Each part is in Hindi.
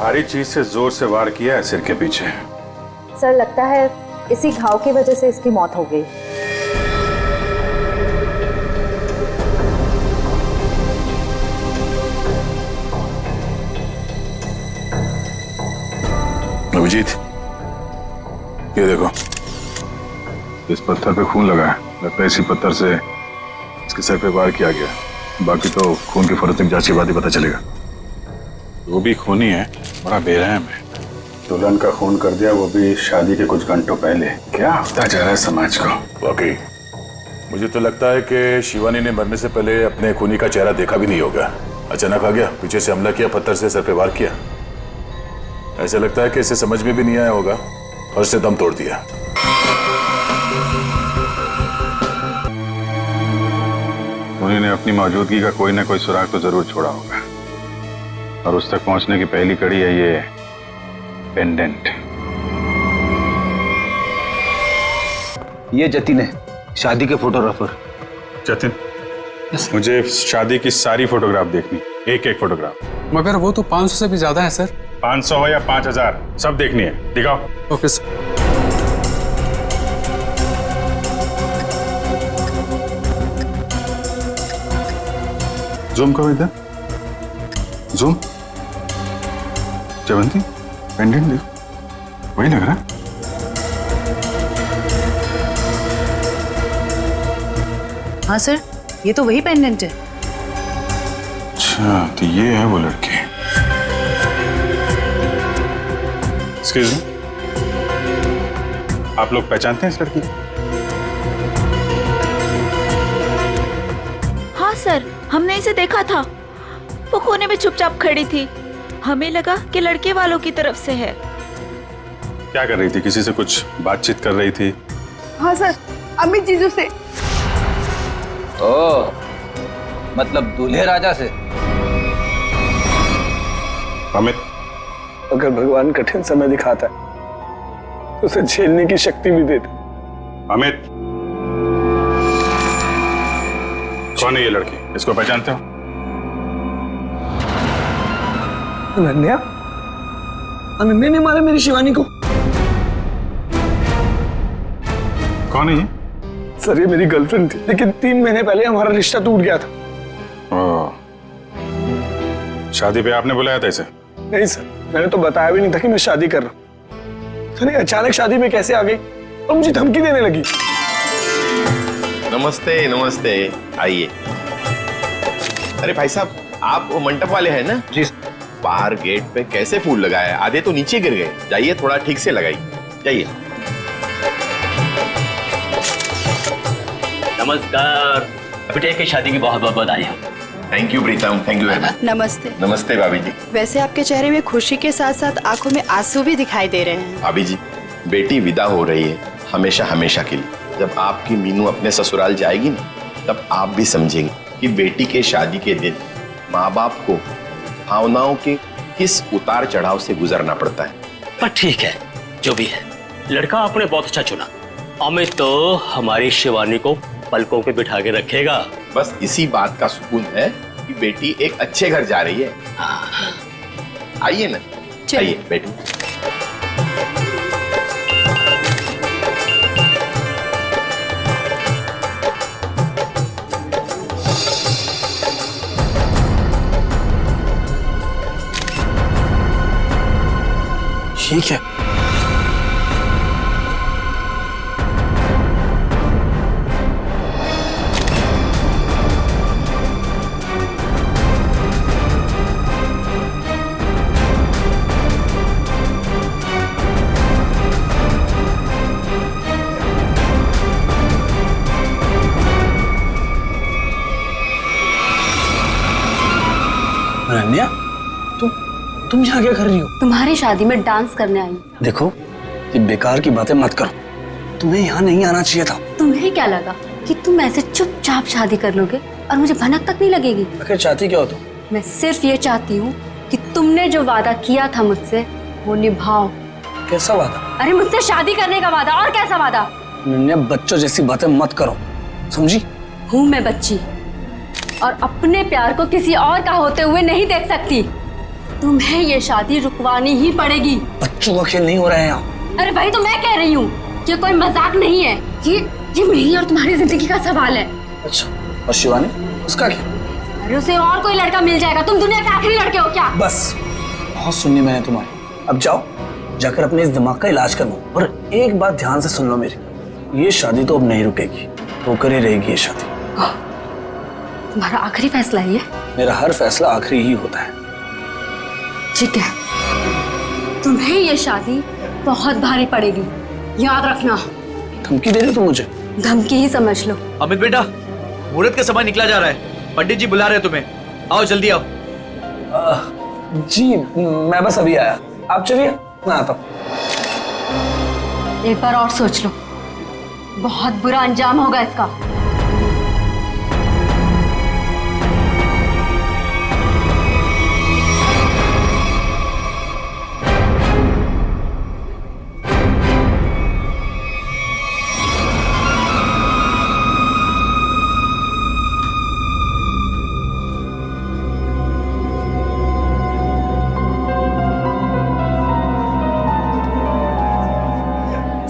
भारी चीज से जोर से वार किया है सिर के पीछे। सर लगता है इसी घाव की वजह से इसकी मौत हो गई। अभिजीत, ये देखो, इस पत्थर पे खून लगा है। लगता है इसी पत्थर से इसके सर पे वार किया गया। बाकी तो खून की फोरेंसिक जांच के बाद ही पता चलेगा। वो भी खूनी है, बड़ा बेरहम है। दुल्हन का खून कर दिया, वो भी शादी के कुछ घंटों पहले। क्या होता जा रहा है समाज को। वाकई मुझे तो लगता है कि शिवानी ने मरने से पहले अपने खूनी का चेहरा देखा भी नहीं होगा। अचानक आ गया, पीछे से हमला किया, पत्थर से सर पे वार किया। ऐसा लगता है कि इसे समझ में भी नहीं आया होगा और उससे दम तोड़ दिया। उन्होंने अपनी मौजूदगी का कोई ना कोई सुराग तो जरूर छोड़ा होगा, और उस तक पहुंचने की पहली कड़ी है ये पेंडेंट। ये जतिन है, शादी के फोटोग्राफर। जतिन, मुझे शादी की सारी फोटोग्राफ देखनी, एक एक फोटोग्राफ। मगर वो तो 500 से भी ज्यादा है सर। 500 हो या 5000, सब देखनी है। दिखाओ। Okay sir. जूम करो इधर, जूम। जयवंती, पेंडेंट देखो, वही लग रहा है। हाँ सर, ये तो वही पेंडेंट है। अच्छा, तो ये है वो लड़की। एक्सक्यूज मी, आप लोग पहचानते हैं इस लड़की? हाँ सर, हमने इसे देखा था। वो कोने में चुपचाप खड़ी थी। हमें लगा कि लड़के वालों की तरफ से है। क्या कर रही थी? किसी से कुछ बातचीत कर रही थी? हाँ सर, अमित जीजू से। ओ, मतलब दूल्हे राजा से। अमित, अगर भगवान कठिन समय दिखाता है तो उसे झेलने की शक्ति भी देता। अमित, कौन है ये लड़की? इसको पहचानते हो? अनन्या? अनन्या ने मारा मेरी शिवानी को। कौन है ये? सर, ये मेरी गर्लफ्रेंड थी, लेकिन 3 महीने पहले हमारा रिश्ता टूट गया था। शादी पे आपने बुलाया था इसे? नहीं सर, मैंने तो बताया भी नहीं था कि मैं शादी कर रहा हूँ। तो नहीं, अचानक शादी में कैसे आ गई और मुझे धमकी देने लगी। नमस्ते नमस्ते, आइए। अरे भाई साहब, आप वो मंडप वाले हैं ना? जी। बाहर गेट पे कैसे फूल लगाए, आधे तो नीचे गिर गए। जाइए, थोड़ा ठीक से लगाइए, जाइए। नमस्कार, बेटे की शादी की बहुत बहुत बधाई। Thank you Pritam, thank you very much. नमस्ते। नमस्ते भाभी जी। वैसे आपके चेहरे में खुशी के साथ साथ आंखों में आंसू भी दिखाई दे रहे हैं। भाभी जी, बेटी विदा हो रही है, हमेशा हमेशा के लिए। जब आपकी मीनू अपने ससुराल जाएगी ना, तब आप भी समझेंगे कि बेटी के शादी के दिन माँ बाप को भावनाओं के किस उतार चढ़ाव से गुजरना पड़ता है। पर ठीक है, जो भी है, लड़का आपने बहुत अच्छा चुना। अमित तो हमारी शिवानी को पलकों पे बिठा के रखेगा। बस इसी बात का सुकून है कि बेटी एक अच्छे घर जा रही है। आइए ना, आइए बेटी। ठीक है। अनन्या, तुम यहाँ क्या कर रही हो? तुम्हारी शादी में डांस करने आई। देखो, ये बेकार की बातें मत करो। तुम्हें यहाँ नहीं आना चाहिए था। तुम्हें क्या लगा कि तुम ऐसे चुपचाप शादी कर लोगे और मुझे भनक तक नहीं लगेगी? आखिर चाहती क्या हो तुम? मैं सिर्फ ये चाहती हूँ कि तुमने जो वादा किया था मुझसे वो निभाओ। कैसा वादा? अरे मुझसे शादी करने का वादा। और कैसा वादा? अनन्या, बच्चों जैसी बातें मत करो, समझी? हूँ मैं बच्ची और अपने प्यार को किसी और का होते हुए नहीं देख सकती। तुम्हें ये शादी रुकवानी ही पड़ेगी। बच्चों का खेल नहीं हो रहा है यहाँ। अरे वही तो मैं कह रही हूँ, ये कोई मजाक नहीं है, ये मेरी और तुम्हारी जिंदगी का सवाल है। अच्छा, और शिवानी, उसका क्या? अरे उसे और कोई लड़का मिल जाएगा, तुम दुनिया के आखिरी लड़के हो क्या? बस, बहुत सुननी मैंने तुम्हारी। अब जाओ, जाकर अपने इस दिमाग का इलाज करवाओ। और एक बात ध्यान से सुन लो मेरी, ये शादी तो अब नहीं रुकेगी, होकर ही रहेगी ये शादी। तुम्हारा आखिरी फैसला है ये? मेरा हर फैसला आखिरी ही होता है। ठीक है, तुम्हें ये शादी बहुत भारी पड़ेगी, याद रखना। धमकी दे रहे हो तुम मुझे? धमकी ही समझ लो। अमित बेटा, मुहूर्त का समय निकला जा रहा है, पंडित जी बुला रहे हैं तुम्हें, आओ जल्दी आओ। जी मैं बस अभी आया, आप चलिए, मैं आता हूँ। एक बार और सोच लो, बहुत बुरा अंजाम होगा इसका।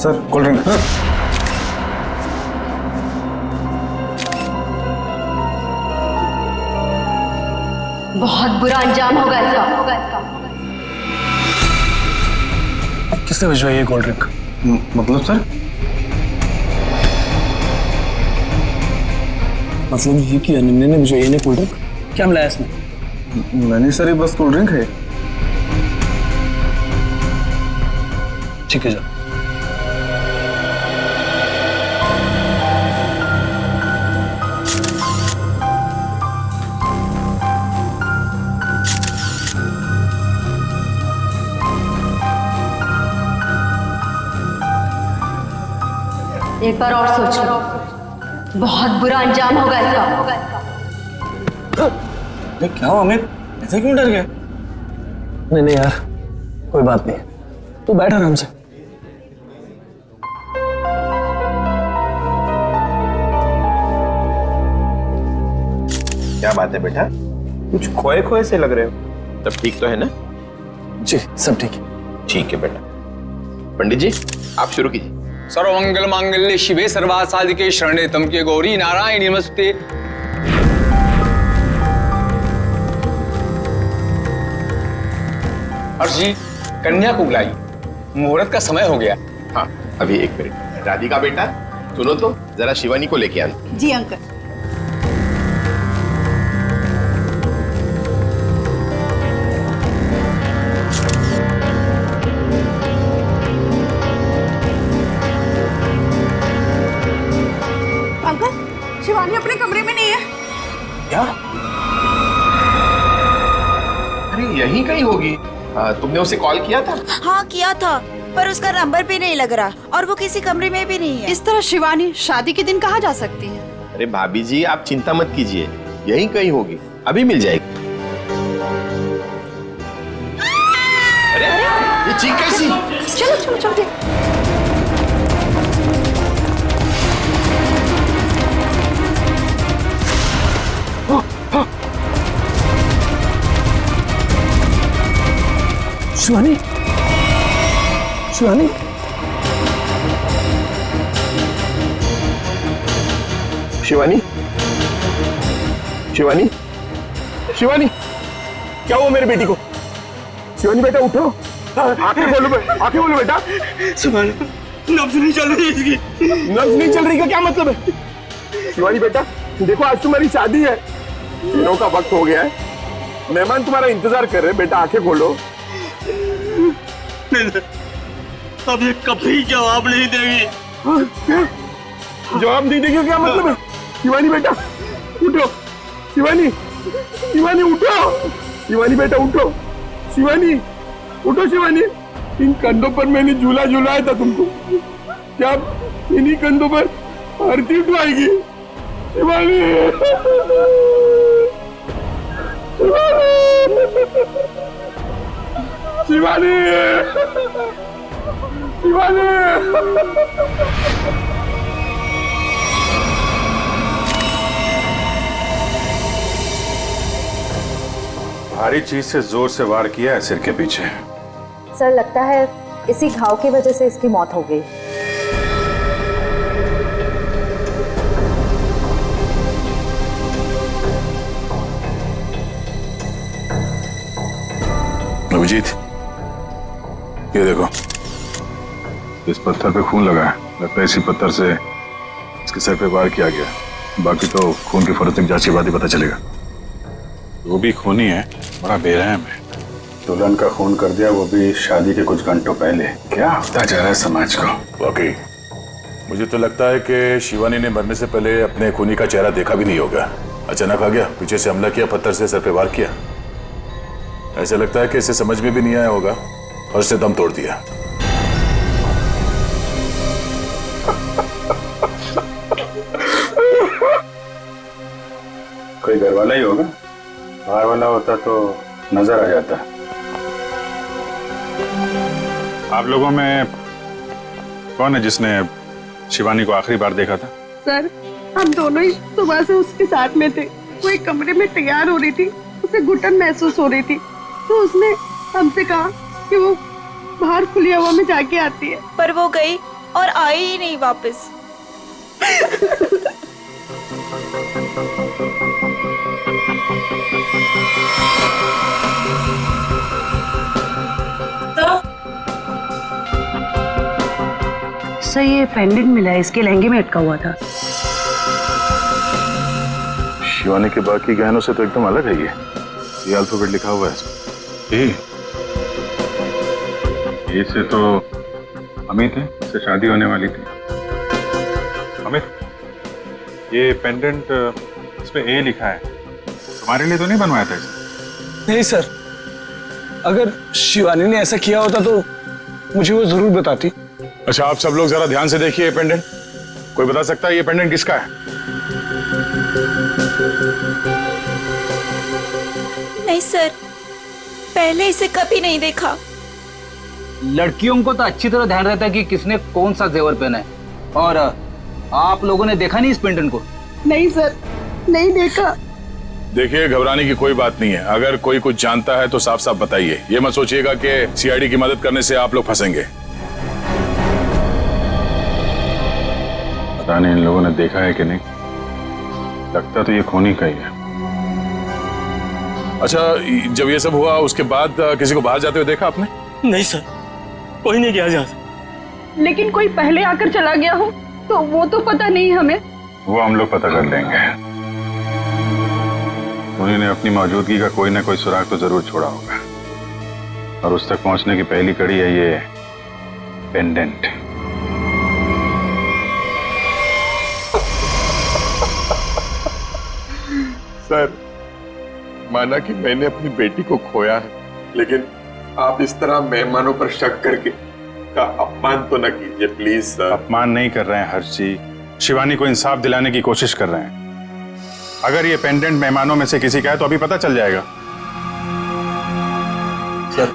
Sir, cold drink. बहुत बुरा अंजाम होगा इसका। किसने भिजवाई ये कोल्ड ड्रिंक? मतलब सर? मतलब ये कि अनन्या ने भिजवाई है कोल्ड ड्रिंक? क्या मिलाया इसमें? नहीं सर, ये बस कोल्ड ड्रिंक है। ठीक है, जाओ। एक बार और सोच लो, बहुत बुरा अंजाम होगा इसका। क्या हुआ अमित, ऐसे क्यों डर गए? नहीं नहीं यार, कोई बात नहीं, तू बैठ आराम से। क्या बात है बेटा? कुछ खोए खोए से लग रहे हो। सब ठीक तो है ना? जी सब ठीक है। ठीक है बेटा। पंडित जी आप शुरू कीजिए। सर्वमंगल मांगल्ये शिवे सर्वासाधिके शरणे त्र्यंबके गौरी नारायणी नमस्ते। हर्ष जी, कन्या को बुलाइए, मुहूर्त का समय हो गया। हाँ अभी एक मिनट। राधिका बेटा सुनो तो, जरा शिवानी को लेके आना। जी अंकल। शिवानी अपने कमरे में नहीं है। क्या? अरे यहीं कहीं होगी। तुमने उसे कॉल किया था? हाँ किया था, पर उसका नंबर भी नहीं लग रहा और वो किसी कमरे में भी नहीं है। इस तरह शिवानी शादी के दिन कहाँ जा सकती है? अरे भाभी जी आप चिंता मत कीजिए, यहीं कहीं होगी, अभी मिल जाएगी। अरे ये चीख कैसी? चलो चलो चलो। शिवानी, शिवानी, शिवानी, शिवानी, शिवानी, क्या हुआ मेरे बेटी को? शिवानी बेटा उठो, आंखें खोलो बेटा। नब्ज नहीं चल रही इसकी। नब्ज नहीं चल रही का क्या मतलब है? शिवानी बेटा देखो, आज तुम्हारी शादी है, दिनों का वक्त हो गया है, मेहमान तुम्हारा इंतजार कर रहे हैं। बेटा आंखें खोलो। अब ये कभी जवाब नहीं देगी। जवाब नहीं देगी क्या मतलब है? शिवानी बेटा उठो, शिवानी, शिवानी उठो, शिवानी बेटा उठो, शिवानी उठो, शिवानी। इन कंधों पर मैंने झूला झूलाया था तुमको, क्या इन्हीं कंधों पर आरती उठवाएगी? शिवानी, शिवानी, शिवानी। भारी चीज से जोर से वार किया है सिर के पीछे। सर लगता है इसी घाव की वजह से इसकी मौत हो गई। अभिजीत, ये देखो, इस पत्थर पे खून लगा है। लगता है इसी पत्थर से इसके सर पे वार किया गया। बाकी तो खून की फोरेंसिक जांच के बाद ही पता चलेगा। वो भी खूनी है, बड़ा बेरहम है। दुल्हन का खून कर दिया, वो भी शादी के कुछ घंटों पहले। क्या होता जा रहा है समाज को। वाकई मुझे तो लगता है कि शिवानी ने मरने से पहले अपने खूनी का चेहरा देखा भी नहीं होगा। अचानक आ गया, पीछे से हमला किया, पत्थर से सर पे वार किया। ऐसा लगता है कि इसे समझ में भी नहीं आया होगा और उसने दम तोड़ दिया। कोई घर वाला ही होगा, बाहर वाला होता तो नजर आ जाता। आप लोगों में कौन है जिसने शिवानी को आखिरी बार देखा था? सर, हम दोनों ही सुबह से उसके साथ में थे। वो एक कमरे में तैयार हो रही थी, उसे घुटन महसूस हो रही थी, तो उसने हमसे कहा कि वो बाहर खुली हवा में जाके आती है। पर वो गई और आई ही नहीं वापस। सर, ये पेंडेंट मिला है, इसके लहंगे में अटका हुआ था। शिवानी के बाकी गहनों से तो एकदम अलग है ये अल्फाबेट लिखा हुआ है इसमें। ये से तो अमित है, इससे शादी होने वाली थी। अमित, ये पेंडेंट इस पे ए लिखा है, तुम्हारे लिए तो नहीं बनवाया था इसे? नहीं सर, अगर शिवानी ने ऐसा किया होता तो मुझे वो जरूर बताती। अच्छा, आप सब लोग जरा ध्यान से देखिए ये पेंडेंट। कोई बता सकता है ये पेंडेंट किसका है? नहीं सर, पहले इसे कभी नहीं देखा। लड़कियों को तो अच्छी तरह ध्यान रहता है कि किसने कौन सा जेवर पहना है। और आप लोगों ने देखा नहीं इस पेंडेंट को? नहीं सर, नहीं देखा। देखिए, घबराने की कोई बात नहीं है। अगर कोई कुछ जानता है तो साफ साफ बताइए। ये मत सोचिएगा कि सीआईडी की मदद करने से आप लोग फंसेंगे। पता नहीं इन लोगों ने देखा है कि नहीं, लगता तो ये खूनी का ही है। अच्छा, जब ये सब हुआ उसके बाद किसी को बाहर जाते हुए देखा आपने? नहीं सर, कोई नहीं गया जहाँ से। लेकिन कोई पहले आकर चला गया हो तो वो तो पता नहीं हमें। वो हम लोग पता कर लेंगे। उन्होंने अपनी मौजूदगी का कोई ना कोई सुराग तो जरूर छोड़ा होगा, और उस तक पहुंचने की पहली कड़ी है ये पेंडेंट। सर, माना कि मैंने अपनी बेटी को खोया है, लेकिन आप इस तरह मेहमानों पर शक करके का अपमान तो न कीजिए प्लीज सर। अपमान नहीं कर रहे हैं हर्ष जी, शिवानी को इंसाफ दिलाने की कोशिश कर रहे हैं। अगर ये पेंडेंट मेहमानों में से किसी का है तो अभी पता चल जाएगा। सर,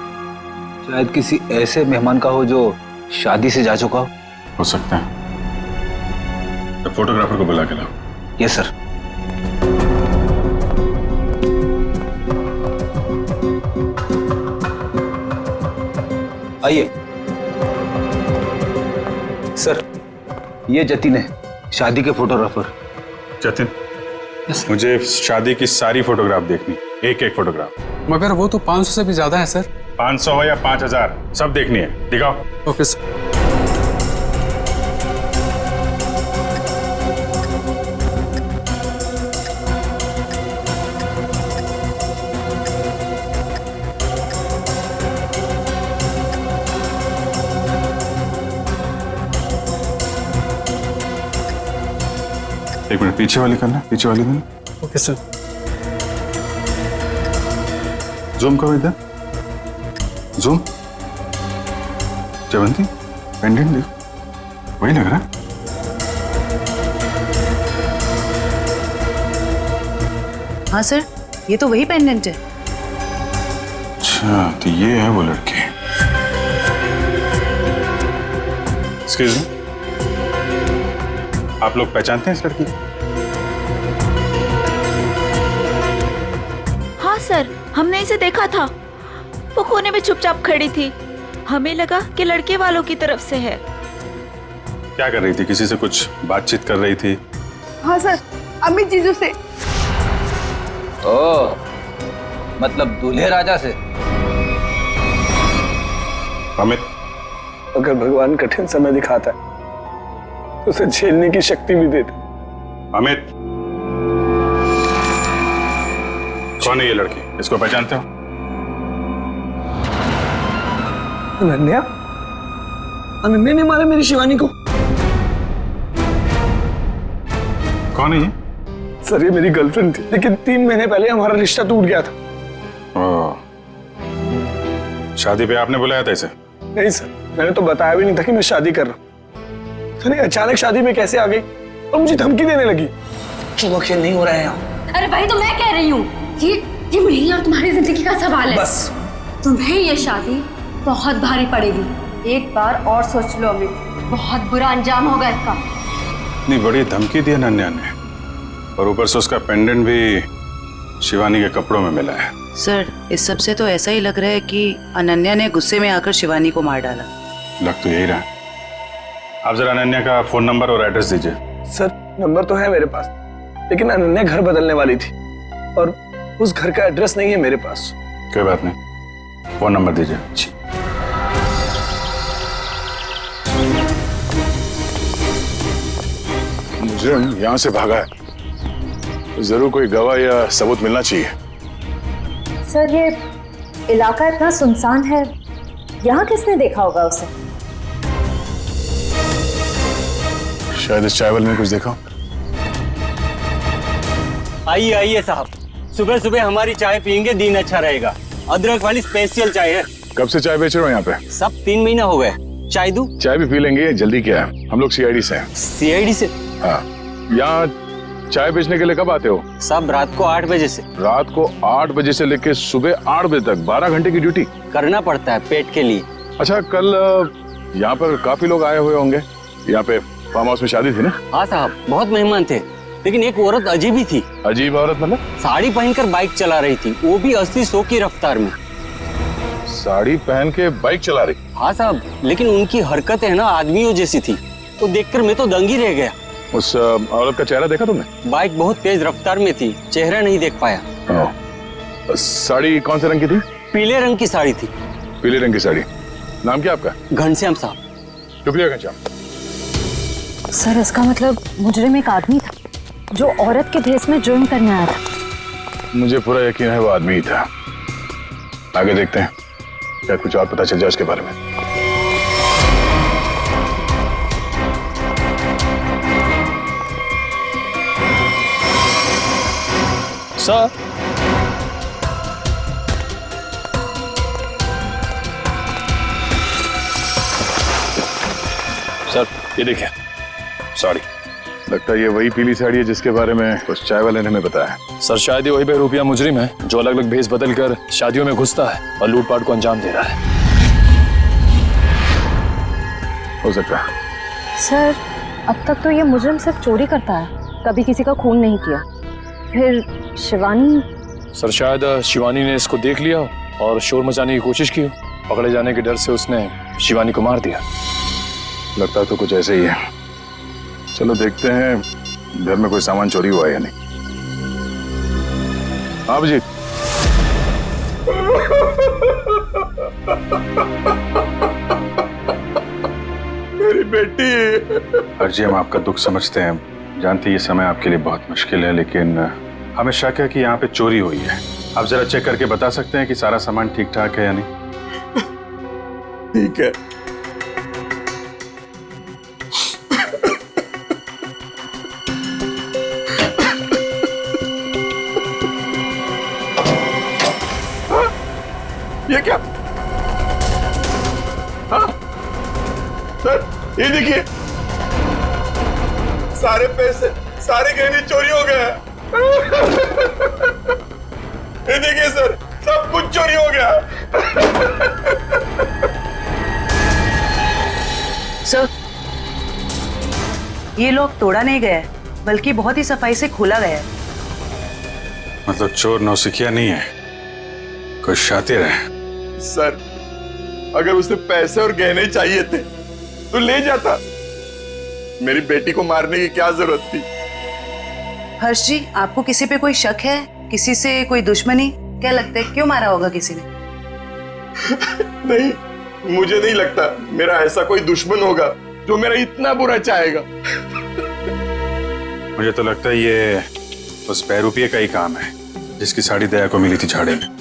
शायद किसी ऐसे मेहमान का हो जो शादी से जा चुका हो सकता है। तो फोटोग्राफर को बुला के लाओ। Yes sir. आइए सर, ये जतिन है, शादी के फोटोग्राफर। जतिन, मुझे शादी की सारी फोटोग्राफ देखनी, एक एक फोटोग्राफ। मगर वो तो 500 से भी ज्यादा है सर। 500 हो या 5000, सब देखनी है। दिखाओ। Okay sir. एक मिनट, पीछे वाली करना, पीछे वाली करना। Okay sir. जूम करो इधर, जूम। जयवंती, पेंडेंट देखो, वही लग रहा है। हाँ सर, ये तो वही पेंडेंट है। अच्छा, तो ये है वो लड़की। एक्सक्यूज मी, आप लोग पहचानते हैं इस लड़की? हाँ सर, हमने इसे देखा था। वो कोने में चुपचाप खड़ी थी। हमें लगा कि लड़के वालों की तरफ से है। क्या कर रही थी? किसी से कुछ बातचीत कर रही थी? हाँ सर, अमित जीजू से। ओ, मतलब दूल्हे राजा से। अमित, अगर भगवान कठिन समय दिखाता है तो उसे झेलने की शक्ति भी देता। अमित, कौन है ये लड़की? इसको पहचानते हो? अनन्या? अनन्या ने मारा मेरी शिवानी को। कौन है ये? सर, ये मेरी गर्लफ्रेंड थी, लेकिन 3 महीने पहले हमारा रिश्ता टूट गया था। शादी पे आपने बुलाया था इसे? नहीं सर, मैंने तो बताया भी नहीं था कि मैं शादी कर रहा हूँ। सर, अचानक शादी में कैसे आ गई और मुझे धमकी देने लगी। चलो, खेल नहीं हो रहा है यहाँ। अरे वही तो मैं कह रही हूँ, ये मेरी और तुम्हारी जिंदगी का सवाल है। बस तुम्हें ये शादी बहुत भारी पड़ेगी। एक बार और सोच लो अमित, बहुत बुरा अंजाम होगा इसका। इतनी बड़ी धमकी दी अनन्या ने, और ऊपर से उसका पेंडेंट भी शिवानी के कपड़ों में मिला है। सर, इस सब से तो ऐसा ही लग रहा है कि अनन्या ने गुस्से में आकर शिवानी को मार डाला। लग तो यही रहा। आप जरा अनन्या का फोन नंबर और एड्रेस दीजिए। सर, नंबर तो है मेरे पास, लेकिन अनन्या घर बदलने वाली थी और उस घर का एड्रेस नहीं है मेरे पास। कोई बात नहीं, फोन नंबर दीजिए। मुजरिम यहाँ से भागा है, जरूर कोई गवाह या सबूत मिलना चाहिए। सर, ये इलाका इतना सुनसान है, यहाँ किसने देखा होगा उसे? शायद इस चाय वाले ने कुछ देखा। आइए आइए साहब, सुबह सुबह हमारी चाय पियेंगे, दिन अच्छा रहेगा। अदरक वाली स्पेशल चाय है। कब से चाय बेच रहे हो यहाँ पे? सब 3 महीना हो गए। चाय दूं? चाय भी पी लेंगे, जल्दी क्या है, हम लोग सीआईडी से हैं। सीआईडी से? हाँ। यहाँ चाय बेचने के लिए कब आते हो? सब रात को 8 बजे से। रात को 8 बजे से लेके सुबह 8 बजे तक 12 घंटे की ड्यूटी करना पड़ता है पेट के लिए। अच्छा, कल यहाँ पर काफी लोग आए हुए होंगे। यहाँ पे फार्म हाउस में शादी थी ना? हाँ साहब, बहुत मेहमान थे, लेकिन एक औरत अजीब ही थी। अजीब औरत मतलब? साड़ी पहनकर बाइक चला रही थी, वो भी 80-100 की रफ्तार में। साड़ी पहन के बाइक चला रही? हाँ साहब, लेकिन उनकी हरकतें ना आदमियों जैसी थी, तो देखकर मैं तो दंग ही रह गया। उस औरत का चेहरा देखा तुमने? बाइक बहुत तेज रफ्तार में थी, चेहरा नहीं देख पाया। साड़ी कौन से रंग की थी? पीले रंग की साड़ी थी। पीले रंग की साड़ी। नाम क्या आपका? घनश्याम साहब। शुक्रिया घनश्याम। सर, इसका मतलब मुजरिम एक आदमी था जो औरत के भेस में जुर्म करने आया था। मुझे पूरा यकीन है वो आदमी ही था। आगे देखते हैं, शायद कुछ और पता चल जाए उसके बारे में। सर, ये देखिए साड़ी। लगता है ये वही पीली साड़ी है जिसके बारे में उस चाय वाले ने हमें बताया। सर, शायद ये वही बेरूपिया मुजरिम है जो अलग अलग भेस बदल कर शादियों में घुसता है और लूटपाट को अंजाम दे रहा है। हो सकता है। सर, अब तक तो ये मुजरिम सिर्फ चोरी करता है, कभी किसी का खून नहीं किया। फिर शिवानी? सर, शायद शिवानी ने इसको देख लिया और शोर मचाने की कोशिश की। पकड़े जाने के डर से उसने शिवानी को मार दिया। लगता तो कुछ ऐसे ही है। चलो देखते हैं घर में कोई सामान चोरी हुआ है या नहीं। हाँ अभिजीत। मेरी बेटी। अर्जी, हम आपका दुख समझते हैं, जानते ये समय आपके लिए बहुत मुश्किल है, लेकिन हमें शक है कि यहाँ पे चोरी हुई है। आप जरा चेक करके बता सकते हैं कि सारा सामान ठीक ठाक है या नहीं? ठीक है। ये क्या? हाँ? सर, ये देखिए, सारे पैसे, सारे गहने चोरी हो गए। ये देखिए सर, सब कुछ चोरी हो गया। सर, ये लॉक तोड़ा नहीं गया है, बल्कि बहुत ही सफाई से खोला गया है। मतलब चोर नौसिखिया नहीं है? कोई शातिर है। सर, अगर उसे पैसे और गहने चाहिए थे तो ले जाता। मेरी बेटी को मारने की क्या जरूरत थी? हर्ष जी, आपको किसी पे कोई शक है? किसी से कोई दुश्मनी? क्या लगता है क्यों मारा होगा किसी ने? नहीं, मुझे नहीं लगता मेरा ऐसा कोई दुश्मन होगा जो मेरा इतना बुरा चाहेगा। मुझे तो लगता है ये उस बहरूपिये का ही काम है जिसकी साड़ी दया को मिली थी झाड़े में।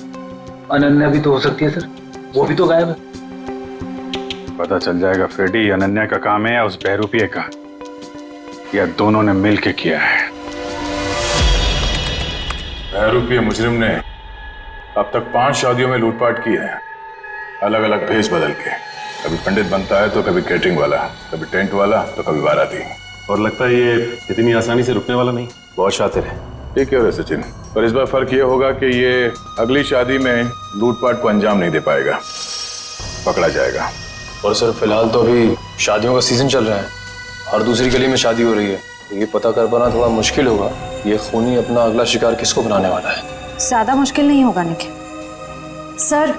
अनन्या भी तो हो सकती है सर, वो भी तो गायब है। पता चल जाएगा फ्रेडी, अनन्या का काम है या उस बहरूपिये का, या दोनों ने मिल के किया है। बहरूपिये मुजरिम ने अब तक 5 शादियों में लूटपाट की है, अलग अलग भेष बदल के। कभी पंडित बनता है तो कभी कैटरिंग वाला, कभी टेंट वाला तो कभी बाराती। और लगता है ये इतनी आसानी से रुकने वाला नहीं, बहुत शातिर है। ठीक है सचिन, पर इस बार फर्क ये होगा कि ये अगली शादी में लूटपाट को अंजाम नहीं दे पाएगा, पकड़ा जाएगा। और सर फिलहाल तो अभी शादियों का सीजन चल रहा है, हर दूसरी गली में शादी हो रही है, ये पता कर पाना थोड़ा मुश्किल होगा ये खूनी अपना अगला शिकार किसको बनाने वाला है। ज्यादा मुश्किल नहीं होगा निखिल सर,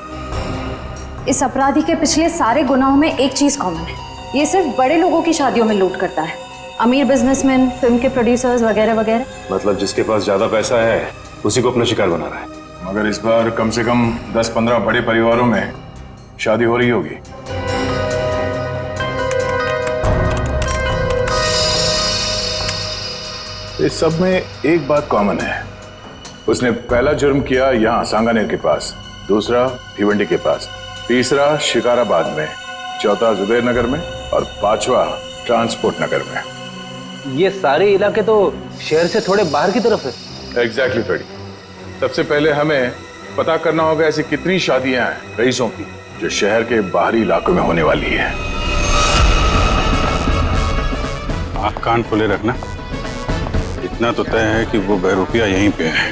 इस अपराधी के पिछले सारे गुनाहों में एक चीज कॉमन है, ये सिर्फ बड़े लोगों की शादियों में लूट करता है, अमीर बिजनेसमैन, फिल्म के प्रोड्यूसर्स वगैरह वगैरह। मतलब जिसके पास ज्यादा पैसा है उसी को अपना शिकार बना रहा है। मगर इस बार कम से कम 10-15 बड़े परिवारों में शादी हो रही होगी। इस सब में एक बात कॉमन है, उसने पहला जुर्म किया यहाँ सांगानेर के पास, दूसरा भिवंडी के पास, तीसरा शिकाराबाद में, चौथा जुबेर नगर में और 5वां ट्रांसपोर्ट नगर में। ये सारे इलाके तो शहर से थोड़े बाहर की तरफ है। एग्जैक्टली फ्रेडी, सबसे पहले हमें पता करना होगा ऐसी कितनी शादियां हैं रईसों की जो शहर के बाहरी इलाकों में होने वाली है। आप कान खुले रखना, इतना तो तय है कि वो बहरूपिया यहीं पे है,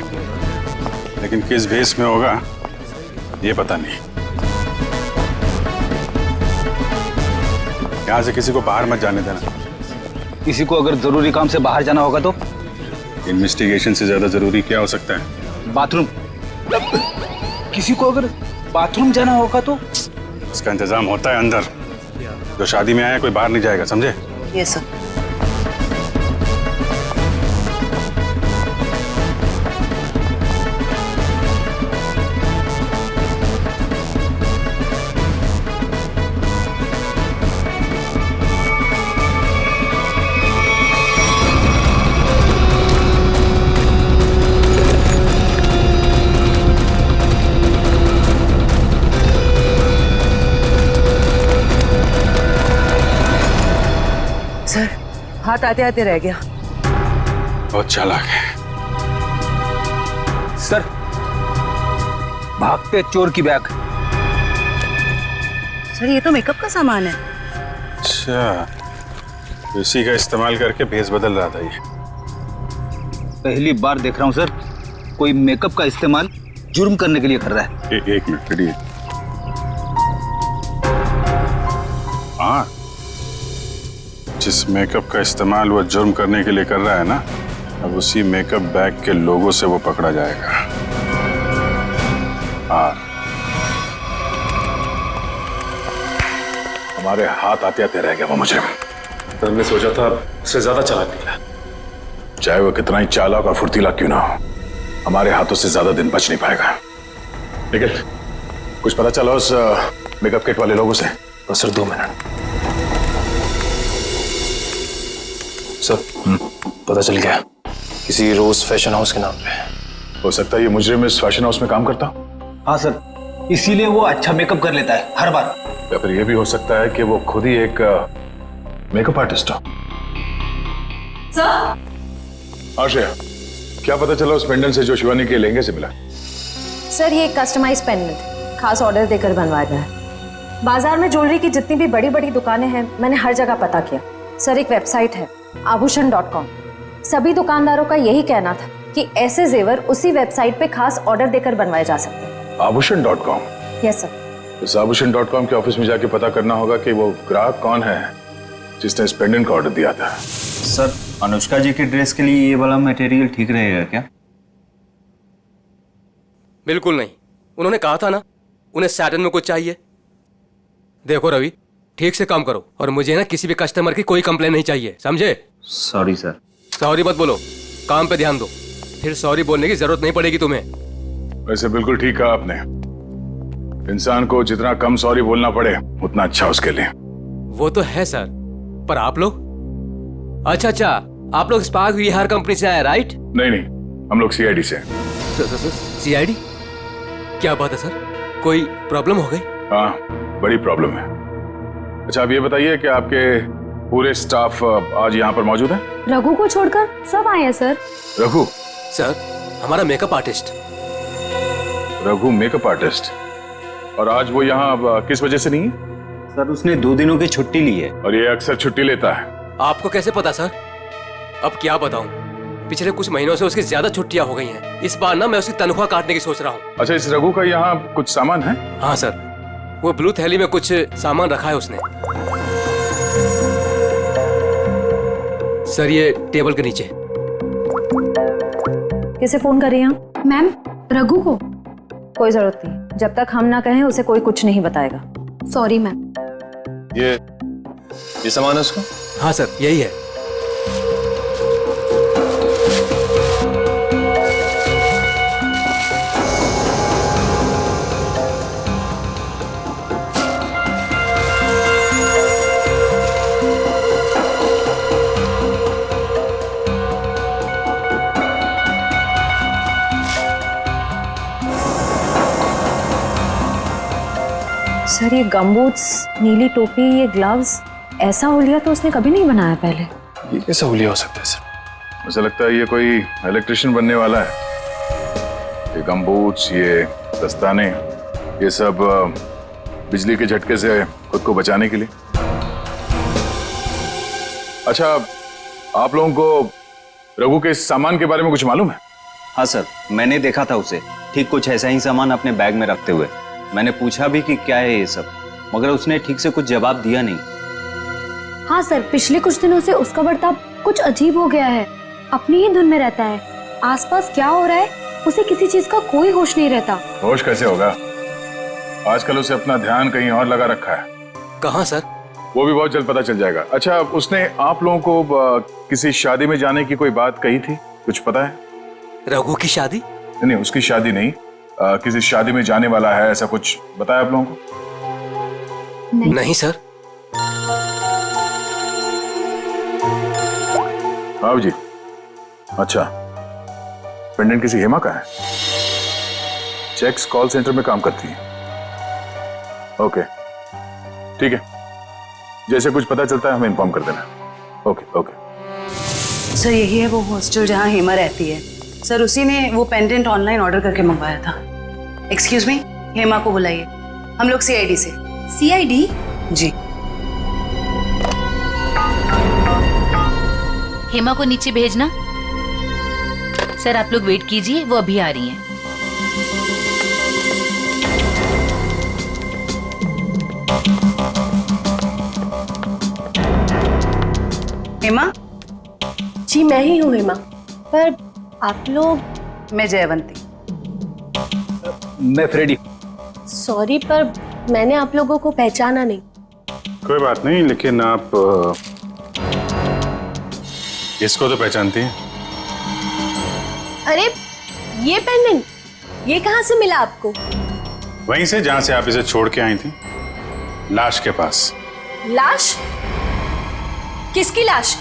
लेकिन किस भेष में होगा ये पता नहीं। यहाँ से किसी को बाहर मत जाने देना। किसी को अगर जरूरी काम से बाहर जाना होगा तो? इन्वेस्टिगेशन से ज्यादा जरूरी क्या हो सकता है? बाथरूम। किसी को अगर बाथरूम जाना होगा तो? इसका इंतजाम होता है अंदर, जो शादी में आया कोई बाहर नहीं जाएगा, समझे? ये सब हाथ आते आते रह गया। बहुत चालाक है सर, भागते चोर की बैग। सर ये तो मेकअप का सामान है। अच्छा, इसी का इस्तेमाल करके भेष बदल रहा था ये। पहली बार देख रहा हूँ सर, कोई मेकअप का इस्तेमाल जुर्म करने के लिए कर रहा है। एक मिनट खड़ी। हाँ, जिस मेकअप का इस्तेमाल वो जुर्म करने के लिए कर रहा है ना, अब उसी मेकअप बैग के लोगों से वो पकड़ा जाएगा। आर हमारे हाथ आते आते रह गया वो मुझे। तो हमने सोचा था उससे ज्यादा चालाक निकला। चाहे वो कितना ही चालाक और फुर्तीला क्यों ना हो, हमारे हाथों से ज्यादा दिन बच नहीं पाएगा। लेकिन कुछ पता चला उस मेकअप किट वाले लोगों से? बस सर 2 मिनट। सर पता चल गया, किसी रोज फैशन हाउस के नाम पे। हो सकता है ये मुजरिम इस फैशन हाउस में काम करता। हाँ सर, इसीलिए वो अच्छा मेकअप कर लेता है हर बार। या फिर ये भी हो सकता है कि वो खुद ही एक मेकअप आर्टिस्ट हो। सर, आश्रया, क्या पता चला उस पेंडेंट से जो शिवानी के लहंगे से मिला? सर ये कस्टमाइज पेंडेंट खास ऑर्डर देकर बनवाया गया है। बाजार में ज्वेलरी की जितनी भी बड़ी बड़ी दुकानें हैं, मैंने हर जगह पता किया। सर एक वेबसाइट है आभूषण.com, सभी दुकानदारों का यही कहना था कि ऐसे जेवर उसी वेबसाइट पे खास ऑर्डर देकर बनवाए जा सकते हैं। आभूषण.com? Yes sir. इस आभूषण.com के ऑफिस में जाके पता करना होगा कि वो ग्राहक कौन है जिसने इस पेंडेंट का ऑर्डर दिया था। सर अनुष्का जी की ड्रेस के लिए ये वाला मटेरियल ठीक रहेगा क्या? बिल्कुल नहीं, उन्होंने कहा था ना उन्हें सैटन में कुछ चाहिए। देखो रवि, ठीक से काम करो और मुझे ना किसी भी कस्टमर की कोई कंप्लेन नहीं चाहिए, समझे? Sorry sir. सॉरी मत बोलो, काम पे ध्यान दो, फिर सॉरी बोलने की जरूरत नहीं पड़ेगी तुम्हें। वैसे बिल्कुल ठीक कहा आपने, इंसान को जितना कम सॉरी बोलना पड़े उतना अच्छा उसके लिए। वो तो है सर, पर आप लोग? अच्छा, आप लोग स्पार्क विहार कंपनी से आए राइट? नहीं, हम लोग सीआईडी से। सीआईडी? क्या बात है सर, कोई प्रॉब्लम हो गई? हाँ, बड़ी प्रॉब्लम है। अच्छा आप ये बताइए कि आपके पूरे स्टाफ आज यहाँ पर मौजूद है? रघु को छोड़कर सब आए हैं सर। रघु? सर, हमारा makeup artist. Raghu makeup artist? और आज वो यहाँ किस वजह से नहीं है? सर उसने 2 दिनों की छुट्टी ली है। और ये अक्सर छुट्टी लेता है। आपको कैसे पता सर? अब क्या बताऊं, पिछले कुछ महीनों से उसकी ज्यादा छुट्टियां हो गई हैं। इस बार ना मैं उसकी तनख्वाह काटने की सोच रहा हूँ। अच्छा, इस रघु का यहाँ कुछ सामान है? हाँ सर, वो ब्लू थैली में कुछ सामान रखा है उसने। सर ये टेबल के नीचे। किसे फोन कर रही हैं? मैम, रघु को। कोई जरूरत नहीं, जब तक हम ना कहें उसे कोई कुछ नहीं बताएगा। Sorry ma'am. ये सामान है उसका? हाँ सर, यही है। सर ये गमबूट्स, नीली टोपी, ये ग्लव्स, ऐसा हुलिया तो उसने कभी नहीं बनाया पहले। ये कैसा हुलिया हो सकता है सर? मुझे लगता है ये कोई इलेक्ट्रिशियन बनने वाला है। ये गमबूट्स, ये दस्ताने, ये सब बिजली के झटके से खुद को बचाने के लिए। अच्छा, आप लोगों को रघु के इस सामान के बारे में कुछ मालूम है? हाँ सर, मैंने देखा था उसे ठीक कुछ ऐसा ही सामान अपने बैग में रखते हुए। मैंने पूछा भी कि क्या है ये सब, मगर उसने ठीक से कुछ जवाब दिया नहीं। हाँ सर, पिछले कुछ दिनों से उसका बर्ताव कुछ अजीब हो गया है। अपनी ही धुन में रहता है, आसपास क्या हो रहा है उसे किसी चीज का कोई होश नहीं रहता। होश कैसे होगा? आजकल उसे अपना ध्यान कहीं और लगा रखा है। कहाँ सर? वो भी बहुत जल्द पता चल जाएगा। अच्छा, उसने आप लोगों को किसी शादी में जाने की कोई बात कही थी, कुछ पता है? रघु की शादी? नहीं, उसकी शादी नहीं, किसी शादी में जाने वाला है, ऐसा कुछ बताया आप लोगों को? नहीं सर। हाँ जी। अच्छा, पेंडेंट किसी हेमा का है? चेक्स कॉल सेंटर में काम करती है। ओके, ठीक है, जैसे कुछ पता चलता है हमें इन्फॉर्म कर देना। ओके। सर यही है वो हॉस्टल जहाँ हेमा रहती है। सर उसी ने वो पेंडेंट ऑनलाइन ऑर्डर करके मंगवाया था। एक्सक्यूज मी, हेमा को बुलाइए। हम लोग सीआईडी से। सीआईडी? जी। हेमा को नीचे भेजना। सर आप लोग वेट कीजिए, वो अभी आ रही हैं। हेमा? जी मैं ही हूँ हेमा, पर आप लोग? मैं जयवंती। मैं फ्रेडी। सॉरी, पर मैंने आप लोगों को पहचाना नहीं। कोई बात नहीं, लेकिन आप इसको तो पहचानती हैं? अरे ये पेंडेंट, ये कहाँ से मिला आपको? वहीं से जहां से आप इसे छोड़ के आई थी, लाश के पास। लाश? किसकी लाश?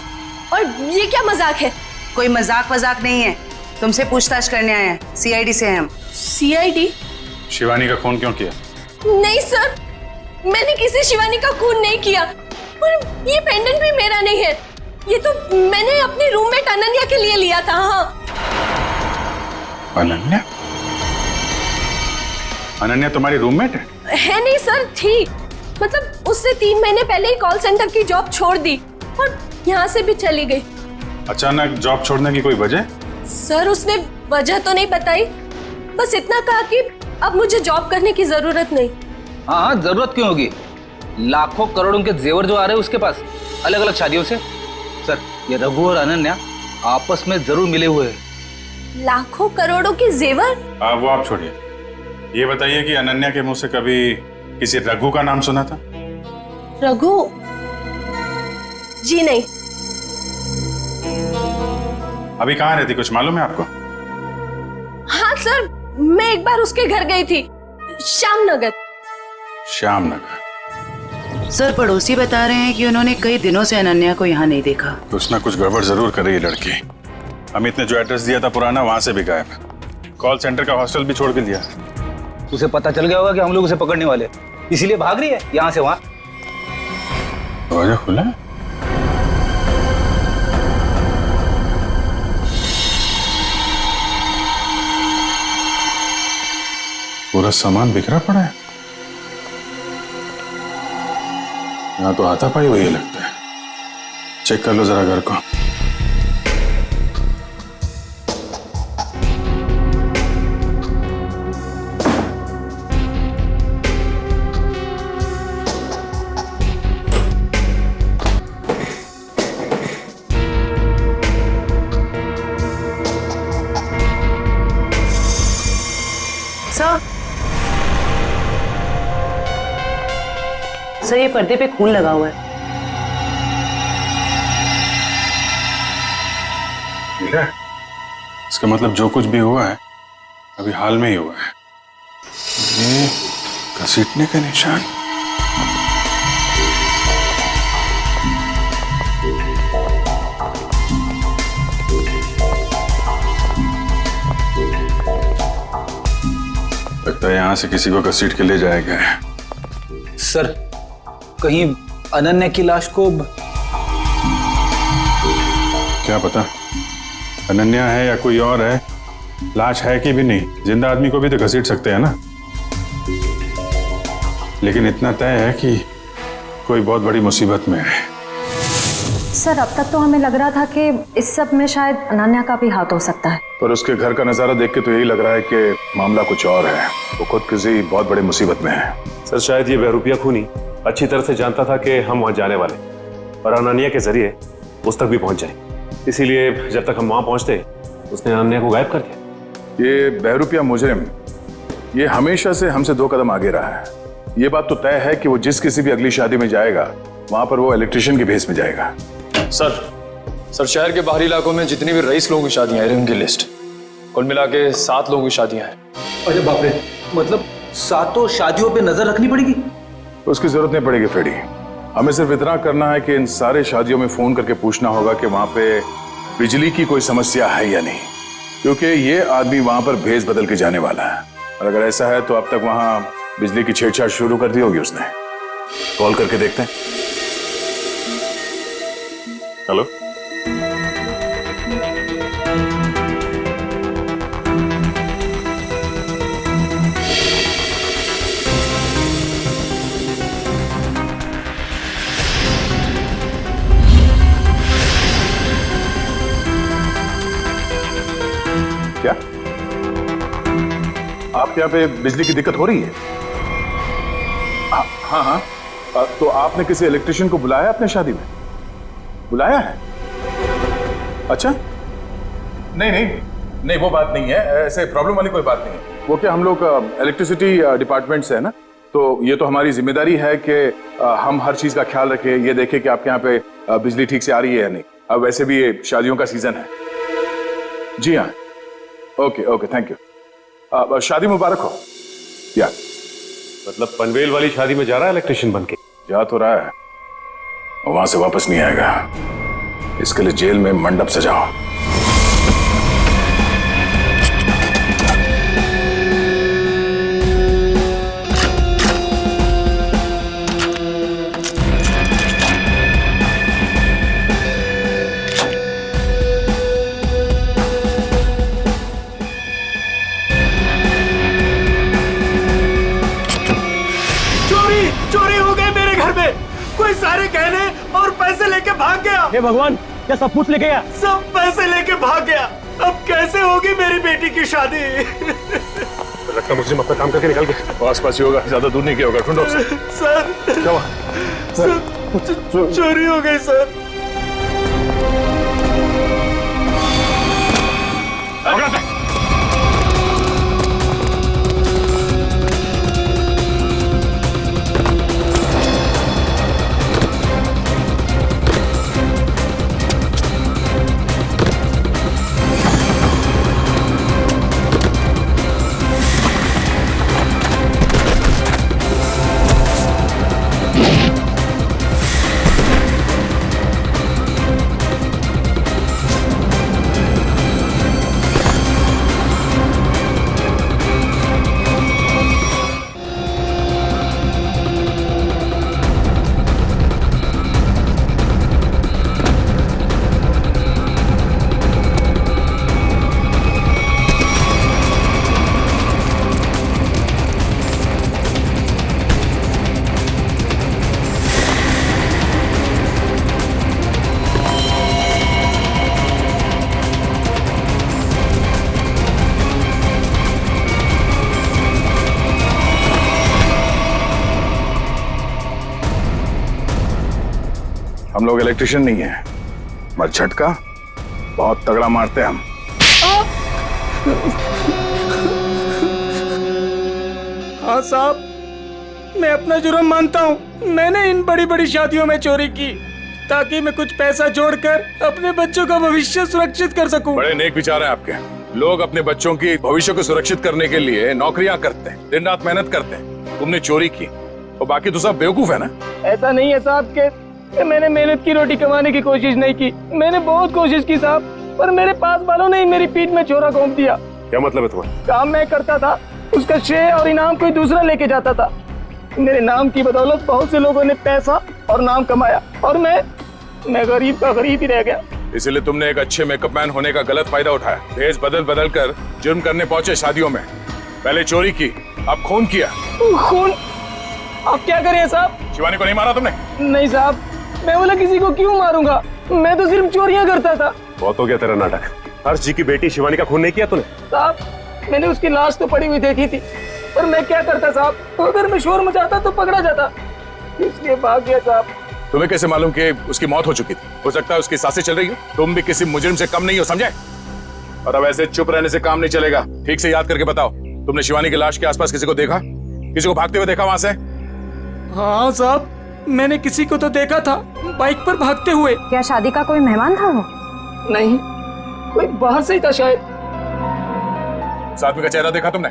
और ये क्या मजाक है? कोई मजाक वजाक नहीं है, तुमसे पूछताछ करने आए हैं। सीआईडी से हैं हम। सीआईडी? शिवानी का खून क्यों किया? नहीं सर, मैंने किसी शिवानी का खून नहीं किया, और ये पेंडेंट भी मेरा नहीं है। ये तो मैंने अपने रूममेट अनन्या के लिए लिया था। हाँ। अनन्या? अनन्या तुम्हारी रूममेट है? है नहीं सर, थी। मतलब उससे 3 महीने पहले ही कॉल सेंटर की जॉब छोड़ दी और यहाँ से भी चली गई। अचानक जॉब छोड़ने की कोई वजह? सर उसने वजह तो नहीं बताई, बस इतना कहा कि अब मुझे जॉब करने की जरूरत नहीं। हाँ, जरूरत क्यों होगी? लाखों करोड़ों के जेवर जो आ रहे हैं उसके पास, अलग अलग शादियों से। सर ये रघु और अनन्या आपस में जरूर मिले हुए हैं। लाखों करोड़ों के जेवर? वो आप छोड़िए, ये बताइए कि अनन्या के मुंह से कभी किसी रघु का नाम सुना था? रघु? जी नहीं। अभी कहाँ रहती, कुछ मालूम है आपको? हाँ सर, मैं एक बार उसके घर गई थी, श्यामनगर। श्यामनगर? सर, पड़ोसी बता रहे हैं कि उन्होंने कई दिनों से अनन्या को यहाँ नहीं देखा। कुछ ना कुछ गड़बड़ जरूर कर रही है लड़की। अमित ने जो एड्रेस दिया था पुराना, वहां से भी गायब। कॉल सेंटर का हॉस्टल भी छोड़ के दिया। उसे पता चल गया होगा कि हम लोग उसे पकड़ने वाले, इसीलिए भाग रही है यहाँ से वहाँ। दरवाजा खुला है? पूरा सामान बिखरा पड़ा है। यहाँ तो हाथापाई हुई है लगता है। चेक कर लो जरा घर को। सर, ये पर्दे पे खून लगा हुआ है। ठीक है, इसका मतलब जो कुछ भी हुआ है अभी हाल में ही हुआ है। ये घसीटने का निशान। लगता है यहां से किसी को घसीट के ले जाया गया है। सर, कहीं अनन्या की लाश को क्या पता अनन्या है या कोई और है। लाश है कि भी नहीं, जिंदा आदमी को भी तो घसीट सकते हैं ना। लेकिन इतना तय है कि कोई बहुत बड़ी मुसीबत में है। सर, अब तक तो हमें लग रहा था कि इस सब में शायद अनन्या का भी हाथ हो सकता है, पर उसके घर का नजारा देख के तो यही लग रहा है कि मामला कुछ और है। वो खुद किसी बहुत बड़ी मुसीबत में है। सर, शायद ये बहरूपिया खूनी अच्छी तरह से जानता था कि हम वहां जाने वाले और अनन्या के जरिए उस तक भी पहुंच जाए। इसीलिए जब तक हम वहां पहुंचते उसने अनन्या को गायब कर दिया। ये बहरूपिया मुजरिम ये हमेशा से हमसे 2 कदम आगे रहा है। ये बात तो तय है कि वो जिस किसी भी अगली शादी में जाएगा वहां पर वो इलेक्ट्रिशियन के भेस में जाएगा। सर, शहर के बाहरी इलाकों में जितनी भी रईस लोगों की शादियां हैं उनकी लिस्ट कुल मिला के 7 लोगों की शादियां हैं। अरे बाप रे, मतलब 7 शादियों पे नजर रखनी पड़ेगी? उसकी जरूरत नहीं पड़ेगी फ्रेडी। हमें सिर्फ इतना करना है कि इन सारे शादियों में फोन करके पूछना होगा कि वहां पे बिजली की कोई समस्या है या नहीं, क्योंकि ये आदमी वहां पर भेस बदल के जाने वाला है। और अगर ऐसा है तो अब तक वहां बिजली की छेड़छाड़ शुरू कर दी होगी उसने। कॉल करके देखते हैं। हेलो, क्या आपके यहाँ पे बिजली की दिक्कत हो रही है? हाँ, तो आपने किसी इलेक्ट्रिशियन को बुलाया अपने शादी में? बुलाया है? अच्छा, नहीं वो बात नहीं है। ऐसे प्रॉब्लम वाली कोई बात नहीं है। वो क्या, हम लोग इलेक्ट्रिसिटी डिपार्टमेंट से है ना, तो ये तो हमारी जिम्मेदारी है कि हम हर चीज का ख्याल रखें, ये देखें कि आपके यहाँ पे बिजली ठीक से आ रही है या नहीं। अब वैसे भी ये शादियों का सीजन है। जी हाँ, ओके, थैंक यू। शादी मुबारक हो। या मतलब पनवेल वाली शादी में जा रहा है इलेक्ट्रिशियन बन के? जा तो रहा है, वहां से वापस नहीं आएगा। इसके लिए जेल में मंडप सजाओ। चोरी हो गई मेरे घर में। कोई सारे गहने और पैसे लेके भाग गया। हे भगवान, क्या सब कुछ लेके गया? सब पैसे लेके भाग गया। अब कैसे होगी मेरी बेटी की शादी? लगता मुझे अपना काम करके निकल गया। आस-पास ही होगा, ज्यादा दूर नहीं गया होगा। ढूंढो उसे। सर, चोरी हो गई सर। हम लोग इलेक्ट्रिशियन नहीं है, मगर झटका बहुत तगड़ा मारते हैं हम। हाँ साहब, मैं अपना जुर्म मानता हूँ। मैंने इन बड़ी बड़ी शादियों में चोरी की ताकि मैं कुछ पैसा जोड़कर अपने बच्चों का भविष्य सुरक्षित कर सकूं। बड़े नेक विचार हैं आपके। लोग अपने बच्चों की भविष्य को सुरक्षित करने के लिए नौकरियां करते हैं, दिन रात मेहनत करते हैं। तुमने चोरी की और बाकी तो सब बेवकूफ है ना। ऐसा नहीं है साहब कि मैंने मेहनत की रोटी कमाने की कोशिश नहीं की। मैंने बहुत कोशिश की साहब, पर मेरे पास वालों ने मेरी पीठ में छोरा घोंप दिया। क्या मतलब है तुम्हारा? काम मैं करता था, उसका श्रेय और इनाम कोई दूसरा लेके जाता था। मेरे नाम की बदौलत बहुत से लोगों ने पैसा और नाम कमाया और मैं गरीब का गरीब ही रह गया। इसलिए तुमने एक अच्छे मेकअप मैन होने का गलत फायदा उठाया। भेष बदल बदल कर जुर्म करने पहुंचे शादियों में। पहले चोरी की, अब खून किया। खून? आप क्या करें साहब? शिवानी को नहीं मारा तुमने? नहीं साहब, मैं बोला किसी को क्यों मारूंगा, मैं तो सिर्फ चोरियां करता था। बहुत हो गया तेरा नाटक। हर्ष जी की बेटी शिवानी का खून नहीं किया तूने? साहब, मैंने उसकी लाश तो पड़ी हुई देखी थी, पर मैं क्या करता साहब, तो अगर मैं शोर मचाता तो पकड़ा जाता, इसलिए भाग गया साहब। तुम्हें कैसे मालूम कि उसकी मौत हो चुकी थी? हो सकता है उसकी सांसें चल रही हो। तुम भी किसी मुजरिम से कम नहीं हो, समझे? और अब ऐसे चुप रहने से काम नहीं चलेगा। ठीक से याद करके बताओ, तुमने शिवानी की लाश के आसपास किसी को देखा? किसी को भागते हुए देखा वहां से? हाँ साहब, मैंने किसी को तो देखा था बाइक पर भागते हुए। क्या शादी का कोई मेहमान था वो? नहीं, कोई बाहर से ही था शायद। साथ में का चेहरा देखा तुमने?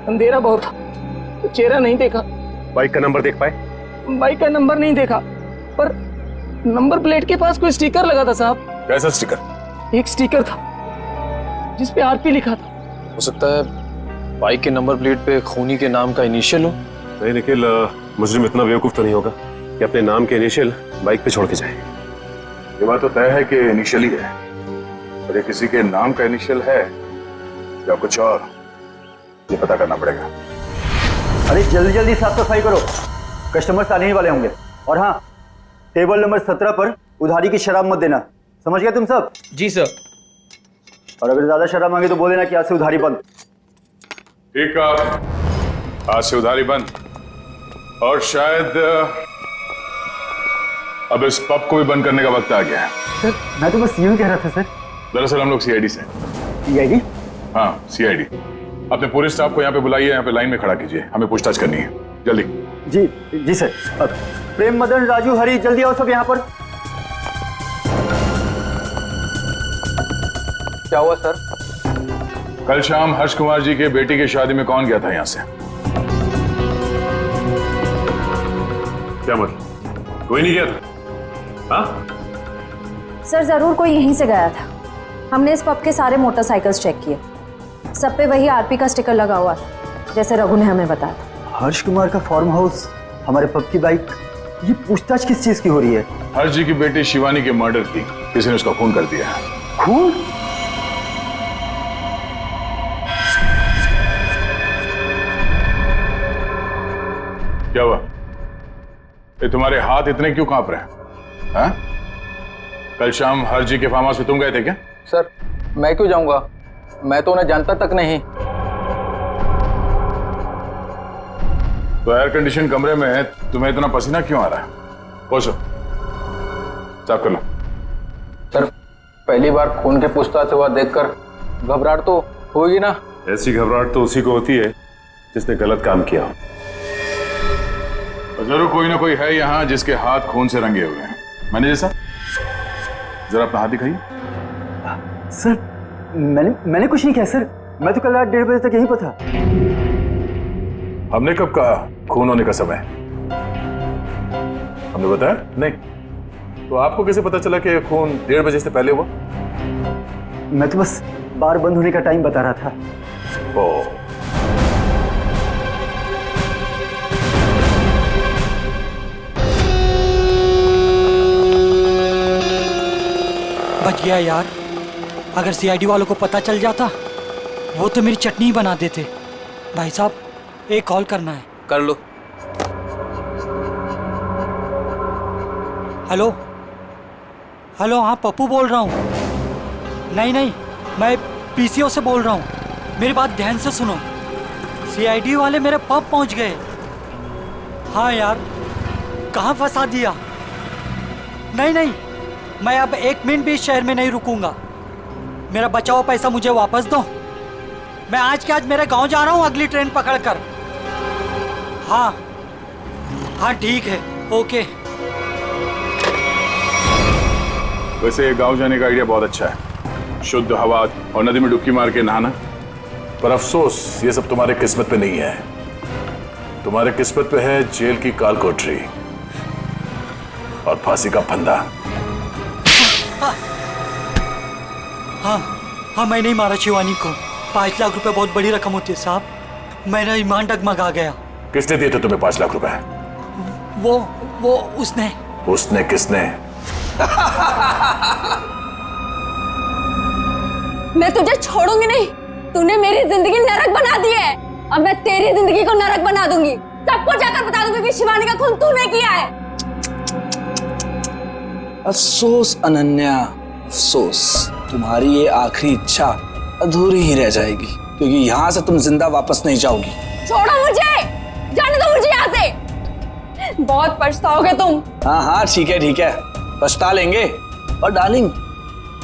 अंधेरा बहुत था, तो चेहरा नहीं देखा। बाइक का नंबर देख पाए? बाइक का नंबर नहीं देखा, पर नंबर प्लेट के पास कोई स्टिकर लगा था साहब। कैसा स्टिकर? एक स्टिकर था जिस पे आरपी लिखा था। हो सकता है बाइक के नंबर प्लेट पे खूनी के नाम का इनिशियल हो। नहीं निखिल, मुजरिम इतना बेवकूफ तो नहीं होगा कि अपने नाम के इनिशियल बाइक पे छोड़ के जाए। ये बात तो तय है कि इनिशियल ही है, पर ये किसी के नाम का इनिशियल है या कुछ और, ये पता करना पड़ेगा। अरे जल्दी जल्दी साफ सफाई करो, कस्टमर्स आने ही वाले होंगे। और हाँ, टेबल नंबर 17 पर उधारी की शराब मत देना, समझ गए तुम सब? जी सर। और अगर ज्यादा शराब मांगे तो बोल देना कि आज से उधारी बंद। ठीक है, आज से उधारी बंद। और शायद अब इस पब को भी बंद करने का वक्त आ गया है। सर मैं तो बस यूं कह रहा था सर। दरअसल हम लोग सीआईडी से। सीआईडी? हाँ सीआईडी। अपने पूरे स्टाफ को यहाँ पे बुलाइए, यहाँ पे लाइन में खड़ा कीजिए, हमें पूछताछ करनी है, जल्दी। जी जी सर। अब प्रेम, मदन, राजू, हरी, जल्दी आओ सब यहाँ पर। क्या हुआ सर? कल शाम हर्ष कुमार जी के बेटी की शादी में कौन गया था यहाँ से? क्या मतलब? कोई नहीं गया था? हाँ? सर जरूर कोई यहीं से गया था। हमने इस पब के सारे मोटरसाइकिल्स चेक किए, सब पे वही आरपी का स्टिकर लगा हुआ था, जैसे रघु ने हमें बताया था। हर्ष कुमार का फार्म हाउस, हमारे पब की बाइक, ये पूछताछ किस चीज की हो रही है? हर्ष जी की बेटी शिवानी के मर्डर की किसी ने उसका खून कर दिया। खून? क्या हुआ? ये तुम्हारे हाथ इतने क्यों कांप रहे हैं? हाँ? कल शाम हर्ष जी के फार्म हाउस में तुम गए थे क्या? सर मैं क्यों जाऊंगा, मैं तो उन्हें जानता तक नहीं। तो एयर कंडीशन कमरे में तुम्हें इतना पसीना क्यों आ रहा है? पहुंचो, साफ कर लो। सर पहली बार खून के पूछताछ हुआ देखकर घबराहट तो होगी ना? ऐसी घबराहट तो उसी को होती है जिसने गलत काम किया हो। जरूर कोई ना कोई है यहाँ जिसके हाथ खून से रंगे हुए हैं। मैनेजर साहब, जरा अपना हाथ दिखाइए। सर मैंने कुछ नहीं किया सर, मैं तो कल रात 1:30 बजे तक यहीं पर था। हमने कब कहा खून होने का समय? हमने बताया नहीं? तो आपको कैसे पता चला कि खून 1:30 बजे से पहले हुआ? मैं तो बस बार बंद होने का टाइम बता रहा था। ओ, बच गया यार, अगर सीआईडी वालों को पता चल जाता वो तो मेरी चटनी बना देते। भाई साहब एक कॉल करना है। कर लो। हेलो हेलो, हाँ पप्पू बोल रहा हूँ। नहीं मैं पीसीओ से बोल रहा हूँ, मेरी बात ध्यान से सुनो। सीआईडी वाले मेरे पब पहुँच गए। हाँ यार, कहाँ फंसा दिया? नहीं नहीं, मैं अब 1 मिनट भी इस शहर में नहीं रुकूंगा। मेरा बचा हुआ पैसा मुझे वापस दो। मैं आज के आज मेरे गांव जा रहा हूँ अगली ट्रेन पकड़कर। हाँ हाँ ठीक है, ओके। वैसे गांव जाने का आइडिया बहुत अच्छा है, शुद्ध हवा और नदी में डुबकी मार के नहाना। पर अफसोस ये सब तुम्हारे किस्मत पे नहीं है। तुम्हारे किस्मत पे है जेल की काल कोठरी और फांसी का फंदा। हाँ हाँ, मैं नहीं मारा शिवानी को। 5 लाख रुपए बहुत बड़ी रकम होती है साहब। मेरा ईमान डगमगा गया। किसने दिए थे तुम्हें 5 लाख रुपए? वो उसने। उसने किसने? मैं तुझे छोड़ूंगी नहीं। तूने मेरी जिंदगी नरक बना दी है। अब मैं तेरी जिंदगी को नरक बना दूंगी। सबको जाकर बता दूंगी कि शिवानी का खून तूने किया है। अफसोस अनन्या, अफसोस। तुम्हारी ये आखिरी इच्छा अधूरी ही रह जाएगी, क्योंकि यहाँ से तुम जिंदा वापस नहीं जाओगी। छोड़ो मुझे, जाने दो मुझे यहाँ से। बहुत पछताओगे तुम। हाँ हाँ ठीक है, पछता लेंगे। और डार्लिंग,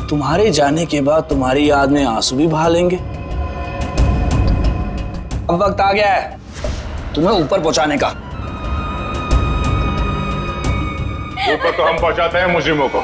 तुम्हारे जाने के बाद तुम्हारी याद में आंसू भी बहा लेंगे। अब वक्त आ गया है तुम्हें ऊपर पहुंचाने का। ऊपर तो हम पहुंचाते हैं मुजरिमों को।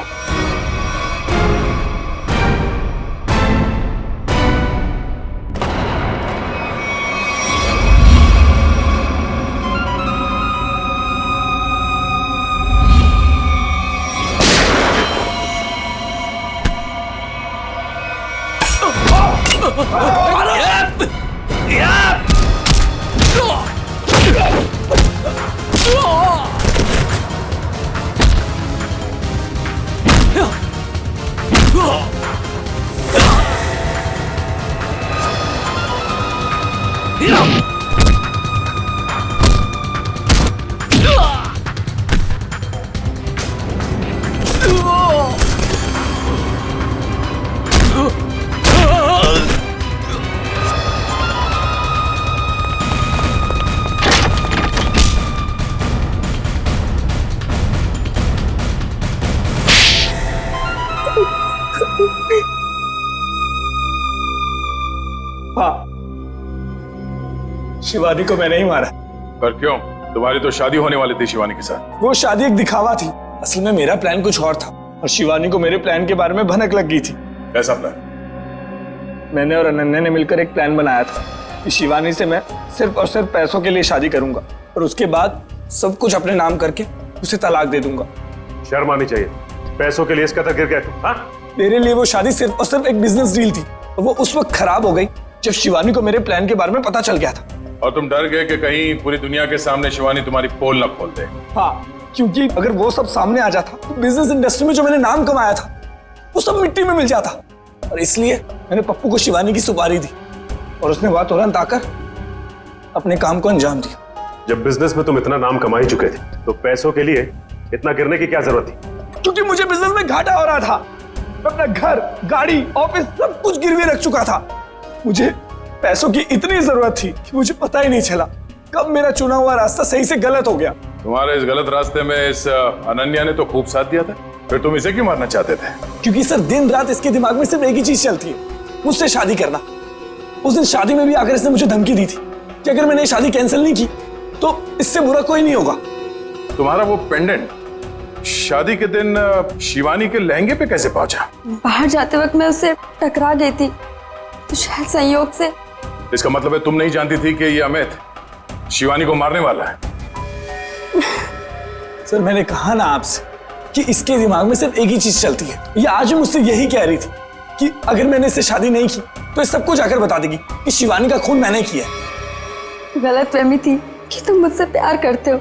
शिवानी को मैंने ही मारा। पर क्यों? तुम्हारी तो शादी होने वाली थी शिवानी के साथ। वो शादी एक दिखावा थी, असल में मेरा प्लान कुछ और था और शिवानी को मेरे प्लान के बारे में भनक लग गई थी। कैसा प्लान? मैंने और अनन्या ने मिलकर एक प्लान बनाया था कि शिवानी से मैं सिर्फ और सिर्फ पैसों के लिए शादी करूंगा और उसके बाद सब कुछ अपने नाम करके उसे तलाक दे दूंगा। शर्म आनी चाहिए, पैसों के लिए इसका तक गिर गया तुम। हाँ, मेरे लिए वो शादी सिर्फ और सिर्फ एक बिजनेस डील थी और वो उस वक्त खराब हो गई जब शिवानी को मेरे प्लान के बारे में पता चल गया था। और तुम डर गए कि कहीं पूरी दुनिया के सामने शिवानी तुम्हारी पोल न खोल दे। हाँ, क्योंकि अगर वो सब सामने आ जाता तो बिजनेस इंडस्ट्री में जो मैंने नाम कमाया था वो सब मिट्टी में मिल जाता। और इसलिए मैंने पप्पू को शिवानी की सुपारी दी और उसने वहां तुरंत आकर अपने काम को अंजाम दिया। जब बिजनेस में तुम इतना नाम कमा ही चुके थे तो पैसों के लिए इतना गिरने की क्या जरूरत थी? क्योंकि मुझे बिजनेस में घाटा हो रहा था। मैं अपना घर, गाड़ी, ऑफिस सब कुछ गिरवी रख चुका था। मुझे पैसों की इतनी जरूरत थी कि मुझे पता ही नहीं चला कब मेरा चुना हुआ रास्ता सही से गलत हो गया। तुम्हारे इस गलत रास्ते में इस अनन्या ने तो खूब साथ दिया था, फिर तुम इसे क्यों मारना चाहते थे? क्योंकि सर दिन रात इसके दिमाग में सिर्फ एक ही चीज चलती है, मुझसे शादी करना। उस दिन शादी में भी आकर इसने मुझे धमकी दी थी कि अगर मैंने शादी कैंसिल नहीं की तो इससे बुरा कोई नहीं होगा। तुम्हारा वो पेंडेंट शादी के दिन शिवानी के लहंगे पे कैसे पहुंचा? बाहर जाते वक्त मैं उससे टकरा गई थी तो शायद संयोग से। इसका मतलब है तुम नहीं जानती थी कि ये अमित शिवानी को मारने वाला है? सर मैंने कहा ना आपसे कि इसके दिमाग में सिर्फ एक ही चीज चलती है। ये आज भी मुझसे यही कह रही थी कि अगर मैंने इससे शादी नहीं की तो इस सबको जाकर बता देगी कि शिवानी का खून मैंने किया है। गलतफहमी थी कि तुम मुझसे प्यार करते हो,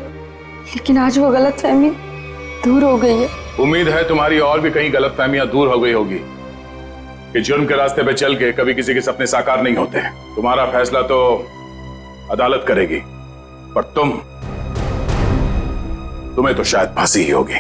लेकिन आज वो गलतफहमी दूर हो गई है। उम्मीद है तुम्हारी और भी कई गलतफहमियां दूर हो गई होगी कि जुर्म के रास्ते पे चल के कभी किसी के सपने साकार नहीं होते। तुम्हारा फैसला तो अदालत करेगी, पर तुम्हें तो शायद फांसी ही होगी।